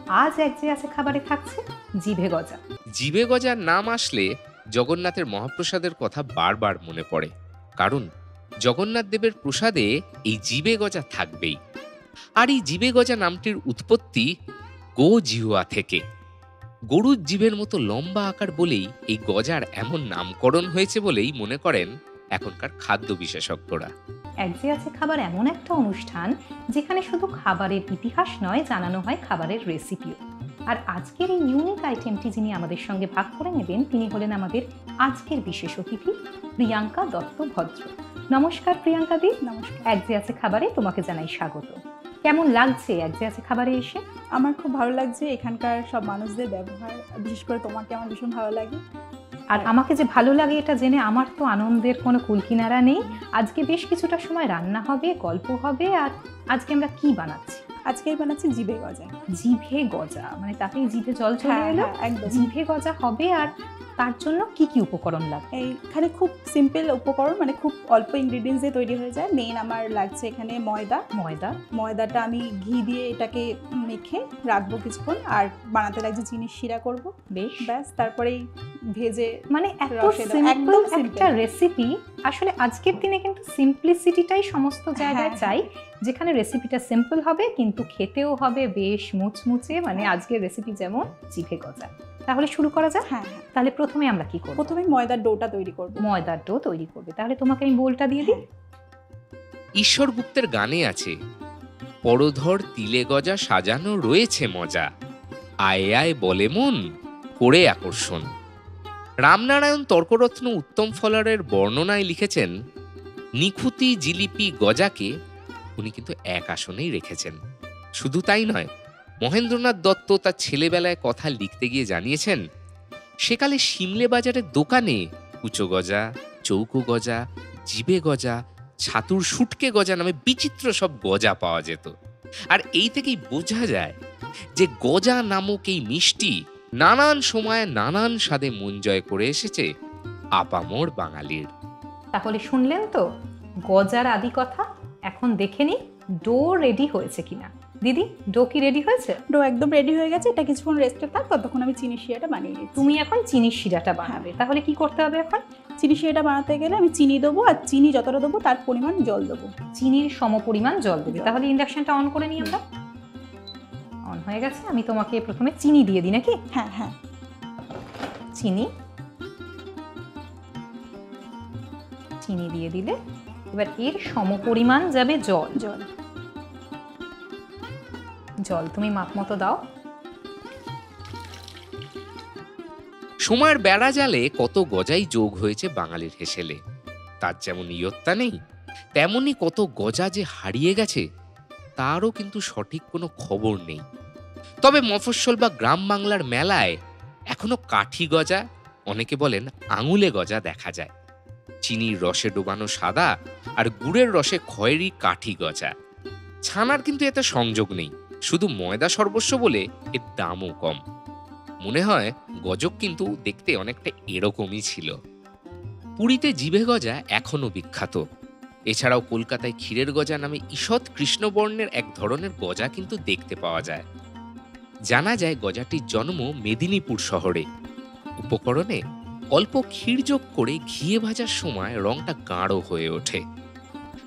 আজ এক যে আছে খাবারে থাকছে জিভে গজা। জিভে গজার নাম আসলে জগন্নাথের মহাপ্রসাদের কথা বারবার মনে পড়ে। কারণ জগন্নাথ দেবের প্রসাদে এই জিভে গজা থাকবেই। আর এই জিভে গজা নামটির উৎপত্তি গো জিহ্বা থেকে। গরুর জিভের মতো লম্বা আকার বলেই এই গজার এমন নামকরণ হয়েছে বলেই মনে করেন এখনকার খাদ্য বিশেষজ্ঞরা। এক যে আছে খাবার এমন একটা অনুষ্ঠান যেখানে শুধু খাবারের ইতিহাস নয়, জানানো হয় খাবারের রেসিপিও। আর আজকের এই ইউনিক আইটেমটি যিনি আমাদের সঙ্গে ভাগ করে নেবেন তিনি হলেন আমাদের আজকের বিশেষ অতিথি প্রিয়াঙ্কা দত্ত ভদ্র। নমস্কার প্রিয়াঙ্কা দি। নমস্কার। এক যে আছে খাবারে তোমাকে জানাই স্বাগত। কেমন লাগছে এক যে আছে খাবারে এসে? আমার খুব ভালো লাগছে, এখানকার সব মানুষদের ব্যবহার, বিশেষ করে তোমাকে আমার ভীষণ ভালো লাগে। আর আমাকে যে ভালো লাগে এটা জেনে আমার তো আনন্দের কোনো কুলকিনারা নেই। আজকে বেশ কিছুটা সময় রান্না হবে, গল্প হবে। আর আজকে আমরা কি বানাচ্ছি? আজকেই বানাচ্ছি জিভে গজা। জিভে গজা, মানে তাতেই জিভে জল চলে এলো। একদম। জিভে গজা হবে। আর তার জন্য কি কি উপকরণ লাগবে? এইখানে খুব সিম্পল উপকরণ, মানে খুব অল্প ইনগ্রিডিয়েন্টস দিয়ে তৈরি হয়ে যায়। মেইন আমার লাগছে এখানে ময়দাটা আমি ঘি দিয়ে এটাকে মেখে রাখবো কিছুক্ষণ। আর বানাতে লাগছে চিনির শিরা করব। বেশ, ব্যাস, তারপরেই ভেজে মানে এত রসে দাও। সিম্পল একদম একটা simple। রেসিপি। আসলে আজকের দিনে কিন্তু সিম্পলিসিটিটাই সমস্ত জায়গায় হ্যাঁ, চাই, যেখানে রেসিপিটা সিম্পল হবে কিন্তু খেতেও হবে বেশ মুচমুচে। মানে আজকের রেসিপি যেমন জিভে গজা। তাহলে শুরু করা যাক। হ্যাঁ। তাহলে প্রথমে আমরা কি করব? প্রথমে ময়দার ডোটা তৈরি করব। ময়দার ডো তৈরি করবে। তাহলে তোমাকে আমি বোলটা দিয়ে দিই। ঈশ্বর গুপ্তের গানে আছে, পরধর তিলে গজা সাজানো রয়েছে মজা, আয় আয় বলে মন করে আকর্ষণ। রামনারায়ণ তর্করত্ন উত্তম ফলারের বর্ণনায় লিখেছেন, নিখুতি জিলিপি গজাকে উনি কিন্তু এক আসনেই রেখেছেন। শুধু তাই নয়, মহেন্দ্রনাথ দত্ত তার ছেলেবেলায় কথা লিখতে গিয়ে জানিয়েছেন, সেকালে সিমলে বাজারের দোকানে কুচো গজা, চৌকো গজা, জিবে গজা, ছাতুর সুটকে গজা নামে বিচিত্র সব গজা পাওয়া যেত। আর এই থেকেই বোঝা যায় যে গজা নামক এই মিষ্টি নানান সময়ে নানান স্বাদে মন জয় করে এসেছে আপামর বাঙালির। তাহলে শুনলেন তো গজার আদি কথা। এখন দেখে নি ডো রেডি হয়েছে কিনা। দিদি, ডো কি রেডি হয়েছে? ডো একদম রেডি হয়ে গেছে। এটা কিছুক্ষণ রেস্টে থাক, ততক্ষণ আমি চিনির শিরাটা বানিয়ে নিচ্ছি। তুমি এখন চিনির শিরাটা বানাবে। তাহলে কি করতে হবে এখন? চিনি শিরাটা বানাতে গেলে আমি চিনি দেবো, আর চিনি যতটা দেবো তার পরিমাণ জল দেবো। চিনির সমপরিমাণ জল দেবে। তাহলে ইন্ডাকশনটা অন করে নিই আমরা। অন হয়ে গেছে। আমি তোমাকে প্রথমে চিনি দিয়ে দিই নাকি? হ্যাঁ হ্যাঁ। চিনি দিয়ে দিলে এবার এর সমপরিমাণ যাবে জল। জল তুমি মাপ মতো দাও। সময়ের বেড়া জালে কত গজাই যোগ হয়েছে বাঙালির হেসেলে। তার যেমন ইয়ত্তা নেই, তেমনি কত গজা যে হারিয়ে গেছে তারও কিন্তু সঠিক কোনো খবর নেই। তবে মফস্বল বা গ্রাম বাংলার মেলায় এখনো কাঠি গজা, অনেকে বলেন আঙুলে গজা দেখা যায়। চিনির রসে ডোবানো সাদা আর গুড়ের রসে খয়েরি কাঠি গজা। ছানার কিন্তু এতে সংযোগ নেই, শুধু ময়দা সর্বস্ব বলে এর দামও কম। মনে হয় গজক কিন্তু দেখতে অনেকটা এরকমই ছিল। পুরীতে জিভে গজা এখনো বিখ্যাত। এছাড়াও কলকাতায় ক্ষীরের গজা নামে ঈষৎ কৃষ্ণবর্ণের এক ধরনের গজা কিন্তু দেখতে পাওয়া যায়। জানা যায় গজাটির জন্ম মেদিনীপুর শহরে। উপকরণে অল্প ক্ষীর যোগ করে ঘিয়ে ভাজার সময় রংটা গাঢ় হয়ে ওঠে।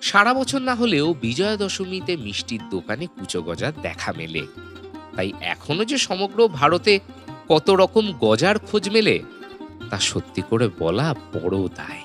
সারা বছর না হলেও বিজয়া দশমীতে মিষ্টির দোকানে কুচো গজা দেখা মেলে। তাই এখনো যে সমগ্র ভারতে কত রকম গজার খোঁজ মেলে তা সত্যি করে বলা বড় দায়।